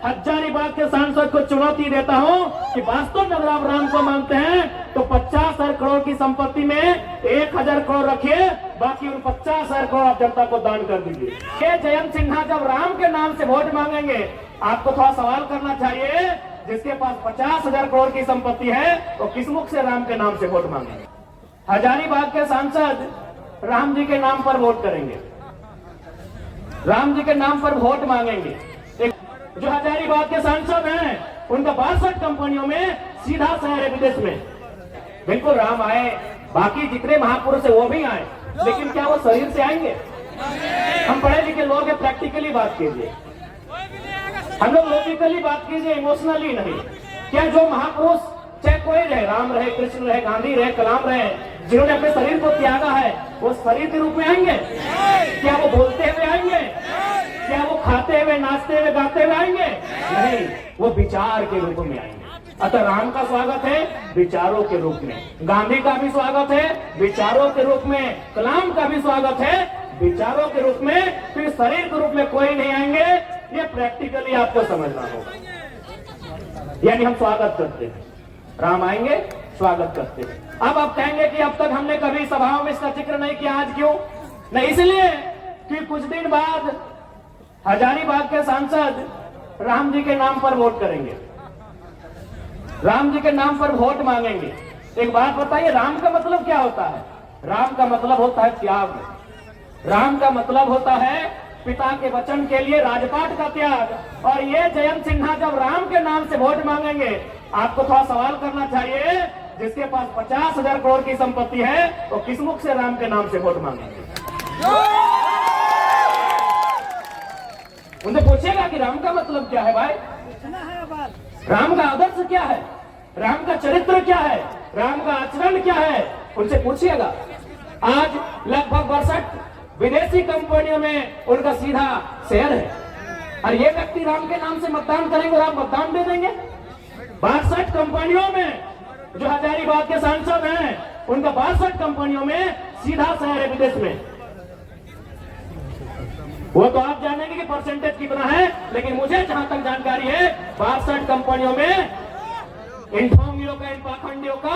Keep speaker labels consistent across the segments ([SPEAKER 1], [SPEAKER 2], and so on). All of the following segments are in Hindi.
[SPEAKER 1] हजारीबाग के सांसद को चुनौती देता हूं कि वास्तव में अगर आप राम को मानते हैं तो 50,000 करोड़ की संपत्ति में 1,000 करोड़ रखिए, बाकी उन 50,000 करोड़ आप जनता को दान कर दीजिए। ये जयंत सिन्हा जब राम के नाम से वोट मांगेंगे, आपको थोड़ा सवाल करना चाहिए, जिसके पास 50,000 करोड़ की संपत्ति है वो किस मुख से राम के नाम से वोट मांगेंगे? हजारीबाग के सांसद राम जी के नाम पर वोट करेंगे, राम जी के नाम पर वोट मांगेंगे। जो हजारीबाग के सांसद हैं उनका 62 कंपनियों में सीधा शेयर है विदेश में। बिल्कुल राम आए, बाकी जितने महापुरुष है वो भी आए, लेकिन क्या वो शरीर से आएंगे? हम पढ़े लिखे लोग हैं, प्रैक्टिकली बात कीजिए, हम लोग लॉजिकली बात कीजिए, इमोशनली नहीं। क्या जो महापुरुष चाहे कोई रहे, राम रहे, कृष्ण रहे, गांधी रहे, कलाम रहे, जिन्होंने अपने शरीर को त्यागा है, वो शरीर के रूप में आएंगे? क्या वो बोलते हुए आएंगे? क्या वो खाते हुए, नाचते हुए, गाते हुए आएंगे? नहीं, वो विचार के रूप में आएंगे। अतः राम का स्वागत है विचारों के रूप में, गांधी का भी स्वागत है विचारों के रूप में, कलाम का भी स्वागत है विचारों के रूप में, फिर शरीर के रूप में कोई नहीं आएंगे। ये प्रैक्टिकली आपको समझना होगा। यानी हम स्वागत करते हैं, राम आएंगे स्वागत करते हैं। अब आप कहेंगे कि अब तक हमने कभी सभाओं में इसका जिक्र नहीं किया, आज क्यों नहीं? इसलिए कि कुछ दिन बाद हजारीबाग के सांसद राम जी के नाम पर वोट करेंगे, राम जी के नाम पर वोट मांगेंगे। एक बात बताइए, राम का मतलब क्या होता है? राम का मतलब होता है त्याग, राम का मतलब होता है पिता के वचन के लिए राजपाट का त्याग। और ये जयंत सिन्हा जब राम के नाम से वोट मांगेंगे, आपको थोड़ा सवाल करना चाहिए, जिसके पास 50,000 करोड़ की संपत्ति है वो किस मुख से राम के नाम से वोट मांगेंगे? उनसे पूछिएगा कि राम का मतलब क्या है भाई, राम का आदर्श क्या है, राम का चरित्र क्या है, राम का आचरण क्या है, उनसे पूछिएगा। आज लगभग 62 विदेशी कंपनियों में उनका सीधा शेयर है, और ये व्यक्ति राम के नाम से मतदान करेंगे और आप मतदान दे देंगे? 62 कंपनियों में जो हजारीबाग के सांसद हैं उनका 62 कंपनियों में सीधा शेयर है विदेश में। वो तो आप जानेंगे कि परसेंटेज कितना है, लेकिन मुझे जहां तक जानकारी है 62 कंपनियों में इन ढोंगियों का, इन पाखंडियों का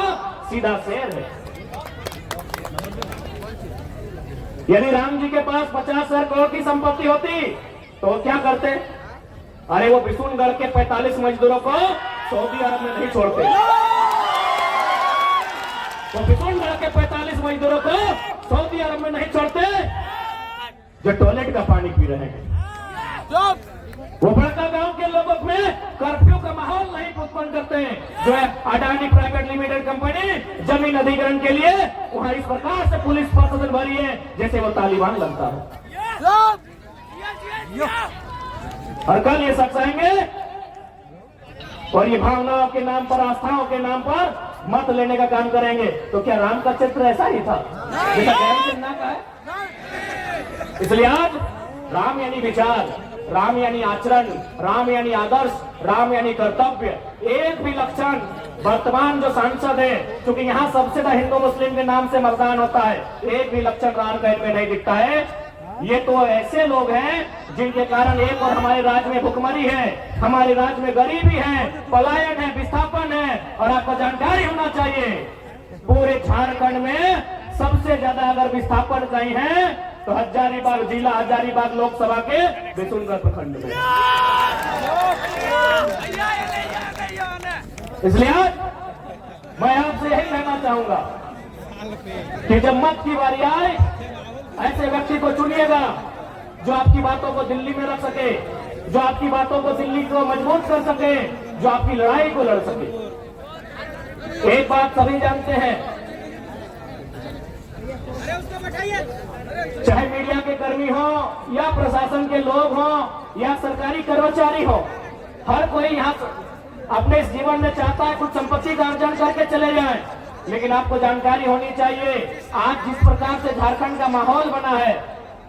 [SPEAKER 1] सीधा शेयर है। यदि राम जी के पास 50,000 करोड़ की संपत्ति होती तो वो क्या करते? अरे वो बिशुनगढ़ के 45 मजदूरों को सऊदी अरब में नहीं छोड़ते, वो बिशुनगढ़ के 45 मजदूरों को सऊदी अरब में नहीं छोड़ते जो टॉयलेट का पानी पी रहे हैं। वो बड़का गांव के लोगों में कर्फ्यू का माहौल नहीं उत्पन्न करते हैं, जो है अडानी प्राइवेट लिमिटेड कंपनी जमीन अधिग्रहण के लिए वहां इस प्रकार से पुलिस प्रशासन भरी है जैसे वो तालिबान लगता है। और कल ये शख्स आएंगे और ये भावनाओं के नाम पर, आस्थाओं के नाम पर मत लेने का काम करेंगे। तो क्या राम का चित्र ऐसा ही था जैसा जयंत सिन्हा का है? इसलिए आज राम यानी विचार, राम यानी आचरण, राम यानी आदर्श, राम यानी कर्तव्य। एक भी लक्षण वर्तमान जो सांसद है, क्योंकि यहाँ सबसे ज्यादा हिंदू मुस्लिम के नाम से मतदान होता है, एक भी लक्षण राम का इनमें नहीं दिखता है। ये तो ऐसे लोग हैं जिनके कारण एक और हमारे राज्य में भुखमरी है, हमारे राज्य में गरीबी है, पलायन है, विस्थापन है। और आपको जानकारी होना चाहिए, पूरे झारखंड में सबसे ज्यादा अगर विस्थापन कहीं है तो हजारीबाग जिला, हजारीबाग लोकसभा के बिशुनगढ़ प्रखंड में। इसलिए आज मैं आपसे यही कहना चाहूंगा कि जब मत की बारी आए, ऐसे व्यक्ति को चुनिएगा जो आपकी बातों को दिल्ली में रख सके, जो आपकी बातों को दिल्ली को मजबूत कर सके, जो आपकी लड़ाई को लड़ सके। एक बात सभी जानते हैं, चाहे मीडिया के कर्मी हो या प्रशासन के लोग हो या सरकारी कर्मचारी हो, हर कोई यहाँ अपने इस जीवन में चाहता है कुछ संपत्ति का अर्जन करके चले जाएं। लेकिन आपको जानकारी होनी चाहिए, आज जिस प्रकार से झारखंड का माहौल बना है,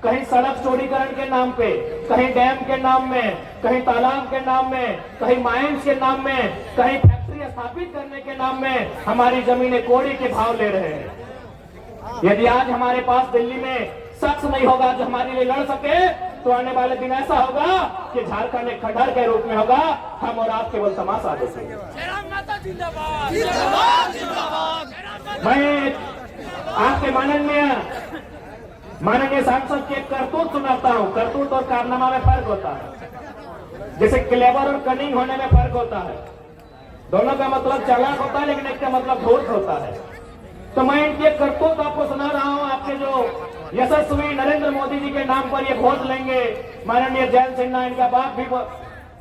[SPEAKER 1] कहीं सड़क चौड़ीकरण के नाम पे, कहीं डैम के नाम में, कहीं तालाब के नाम में, कहीं माइंस के नाम में, कहीं फैक्ट्री स्थापित करने के नाम में हमारी जमीनें कोड़ी के भाव ले रहे हैं। यदि आज हमारे पास दिल्ली में शख्स नहीं होगा जो हमारे लिए लड़ सके, तो आने वाले दिन ऐसा होगा कि झारखंड एक खंडहर के रूप में होगा, हम और आप केवल तमाशा देखेंगे। मैं आपके माननीय सांसद की एक करतूत सुनाता हूँ। करतूत और कारनामा में फर्क होता है, जैसे क्लेवर और कनिंग होने में फर्क होता है। दोनों का मतलब चालाक होता है, लेकिन एक का मतलब धूर्त होता है। तो मैं इनकी एक करतूत आपको सुना रहा हूँ। आपके जो यशस्वी नरेंद्र मोदी जी के नाम पर ये खोज लेंगे, माननीय जयंत सिन्हा, इनका बाप भी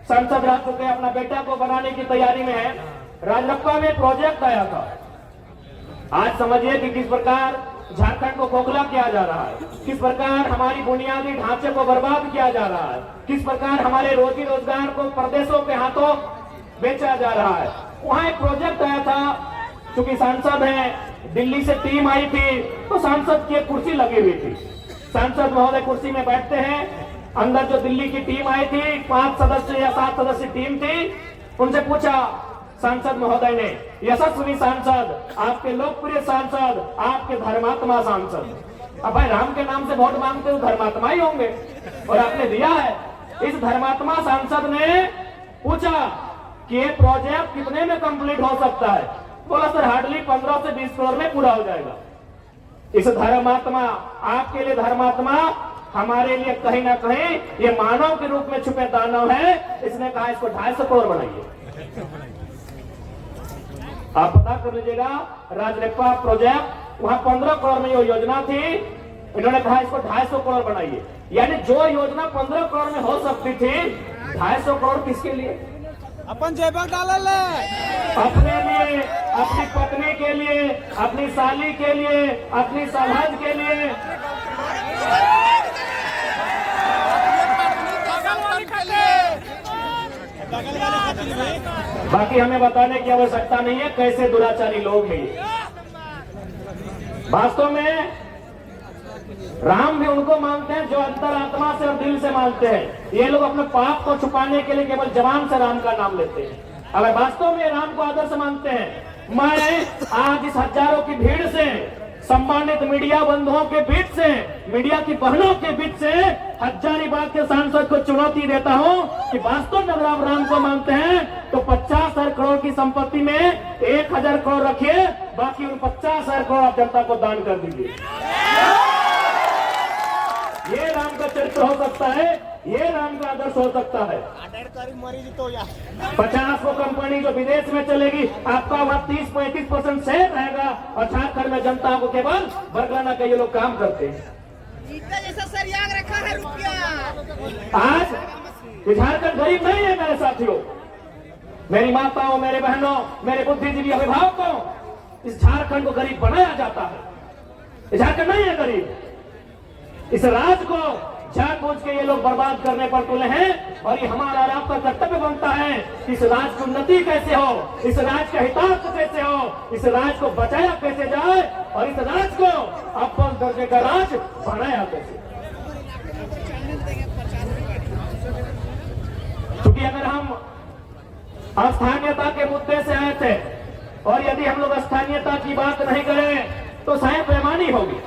[SPEAKER 1] सांसद रह चुके, अपना बेटा को बनाने की तैयारी में है। राजरप्पा में प्रोजेक्ट आया था। आज समझिए कि किस प्रकार झारखंड को खोखला किया जा रहा है, किस प्रकार हमारी बुनियादी ढांचे को बर्बाद किया जा रहा है, किस प्रकार हमारे रोजी रोजगार को प्रदेशों के हाथों बेचा जा रहा है। वहां एक प्रोजेक्ट आया था। चूंकि सांसद हैं, दिल्ली से टीम आई थी, तो सांसद की एक कुर्सी लगी हुई थी। सांसद महोदय कुर्सी में बैठते हैं। अंदर जो दिल्ली की टीम आई थी, 5 सदस्य या 7 सदस्य टीम थी, उनसे पूछा सांसद महोदय ने, यशस्वी सांसद, आपके लोकप्रिय सांसद, आपके धर्मात्मा सांसद, अब भाई राम के नाम से वोट मांगते हो, धर्मात्मा ही होंगे, और आपने दिया है। इस धर्मात्मा सांसद ने पूछा कि ये प्रोजेक्ट कितने में कंप्लीट हो सकता है। बोला सर हार्डली 15 से 20 करोड़ में पूरा हो जाएगा। इस धर्मात्मा, आपके लिए धर्मात्मा, हमारे लिए कहीं ना कहीं ये मानव के रूप में छुपे दानव है। इसने कहा इसको 250 करोड़ बनाइए। आप पता कर लीजिएगा, राजरप्पा प्रोजेक्ट वहां 15 करोड़ में ये योजना थी, इन्होंने कहा इसको 250 करोड़ बनाइए। यानी जो योजना 15 करोड़ में हो सकती थी, 250 करोड़ किसके लिए?
[SPEAKER 2] अपन जेबक डाल ले,
[SPEAKER 1] अपने लिए, अपनी पत्नी के लिए, अपनी साली के लिए, अपनी सरहद के लिए। बाकी हमें बताने की आवश्यकता नहीं है कैसे दुराचारी लोग हैं ये। वास्तव में राम भी उनको मानते हैं जो अंतरात्मा से और दिल से मानते हैं। ये लोग अपने पाप को छुपाने के लिए केवल जबान से राम का नाम लेते हैं। अगर वास्तव में राम को आदर्श मानते हैं, मैं आज इस हजारों की भीड़ से, सम्मानित मीडिया बंधुओं के बीच से, मीडिया की बहनों के बीच से हजारीबाग के सांसद को चुनौती देता हूं कि वास्तव में अगर आप राम को मानते हैं तो 50,000 करोड़ की संपत्ति में 1,000 करोड़ रखिए, बाकी उन 50,000 करोड़ आप जनता को दान कर दीजिए। ये राम का चरित्र हो सकता है, ये राम का आदर्श हो सकता है। 50 को कंपनी जो विदेश में चलेगी, आपका वहां 30-35% शेयर रहेगा, और झारखंड में जनता को केवल बरगलाना का ये लोग काम करते हैं।
[SPEAKER 2] जैसा सर याद रखा है रुपया।
[SPEAKER 1] आज झारखंड गरीब नहीं है मेरे साथियों, मेरी माताओं, मेरे बहनों, मेरे बुद्धिजीवी अभिभावकों, इस झारखंड को गरीब बनाया जाता है। झारखंड नहीं है गरीब। इस राज्य को जानबूझ के ये लोग बर्बाद करने पर तुले हैं, और ये हमारा और आपका कर्तव्य बनता है कि इस राज्य की उन्नति कैसे हो, इस राज्य का हितार्थ कैसे हो, इस राज्य को बचाया कैसे जाए, और इस राज्य को अव्वल दर्जे का राज्य बनाया कैसे। क्योंकि अगर हम स्थानीयता के मुद्दे से आए थे, और यदि हम लोग स्थानीयता की बात नहीं करें तो शायद बेईमानी होगी।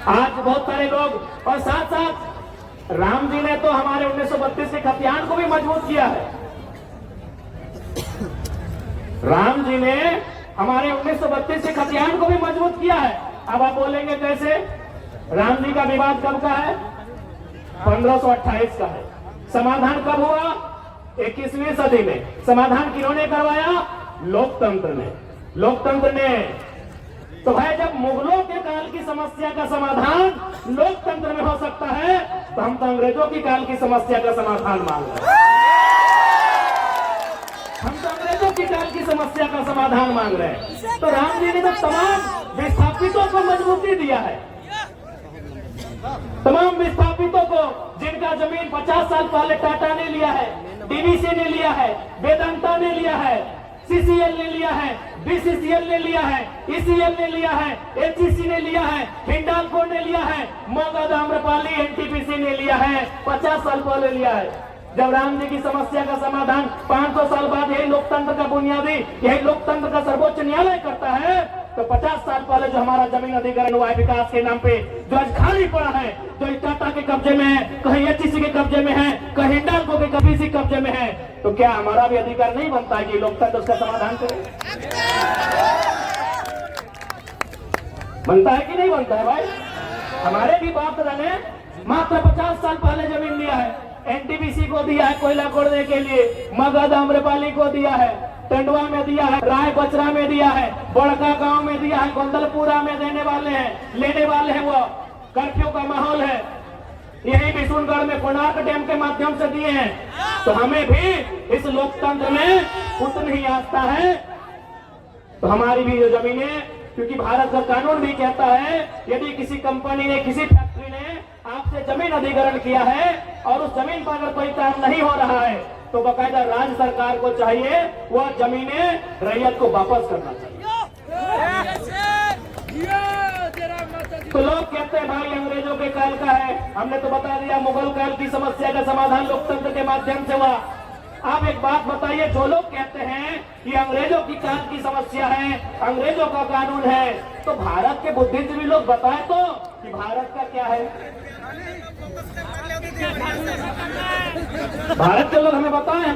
[SPEAKER 1] आज बहुत सारे लोग, और साथ साथ राम जी ने तो हमारे 1932 के खतियान को भी मजबूत किया है। राम जी ने हमारे 1932 के खतियान को भी मजबूत किया है। अब आप बोलेंगे कैसे? राम जी का विवाद कब का है? 1528 का है। समाधान कब हुआ? 21वीं सदी में। समाधान किन्होंने करवाया? लोकतंत्र ने। लोकतंत्र ने। तो भाई जब मुगलों के काल की समस्या का समाधान लोकतंत्र में हो सकता है, तो हम तो अंग्रेजों की काल की समस्या का समाधान मांग रहे हैं। हम तो अंग्रेजों की काल की समस्या का समाधान मांग रहे हैं। तो राम जी ने तो तमाम विस्थापितों को मजबूती दिया है। तमाम विस्थापितों को, जिनका जमीन 50 साल पहले टाटा ने लिया है, डीवीसी ने लिया है, वेदांता ने लिया है, सीसीएल ने लिया है, बीसीसीएल ने लिया है, ईसीएल ने लिया है, एचईसी ने लिया है, हिंडाल्को ने लिया है, मगध आम्रपाली एनटीपीसी ने लिया है, 50 साल पहले लिया है। जब राम जी की समस्या का समाधान 500 साल बाद यही लोकतंत्र का बुनियादी, यही लोकतंत्र का सर्वोच्च न्यायालय करता है, तो 50 साल पहले जो हमारा जमीन अधिग्रहण हुआ है विकास के नाम पे, जो आज खाली पड़ा है, जो टाटा के कब्जे में है, कहीं एचईसी के कब्जे में है, कहीं हिंडाल्को के कभी कब्जे में है, तो क्या हमारा भी अधिकार नहीं बनता है कि लोकतंत्र उसका समाधान करे? बनता है कि नहीं बनता है भाई? हमारे भी बाप दादा ने मात्र 50 साल पहले जमीन लिया है, एनटीपीसी को दिया है कोयला खोदने के लिए, मगध आम्रपाली को दिया है, टंडवा में दिया है, राय बचरा में दिया है, बड़का गांव में दिया है, गोंदलपुरा में देने वाले हैं, लेने वाले हैं। वो कर्फ्यू का माहौल है, यही बिशुनगढ़ में कोणार्क डैम के माध्यम से दिए हैं। तो हमें भी इस लोकतंत्र में उतनी ही आस्था है। तो हमारी भी जो जमीनें, क्योंकि भारत का कानून भी कहता है यदि किसी कंपनी ने, किसी फैक्ट्री ने आपसे जमीन अधिग्रहण किया है और उस जमीन पर अगर कोई काम नहीं हो रहा है तो बकायदा राज्य सरकार को चाहिए वह जमीनें रैयत को वापस करना चाहिए। तो लोग कहते हैं भाई अंग्रेजों के काल का है, हमने तो बता दिया मुगल काल की समस्या का समाधान लोकतंत्र के माध्यम से हुआ। आप एक बात बताइए, जो लोग कहते हैं कि अंग्रेजों की काल की समस्या है, अंग्रेजों का कानून है, तो भारत के बुद्धिजीवी लोग बताए तो कि भारत का क्या है? भारत के लोग हमें बताएं।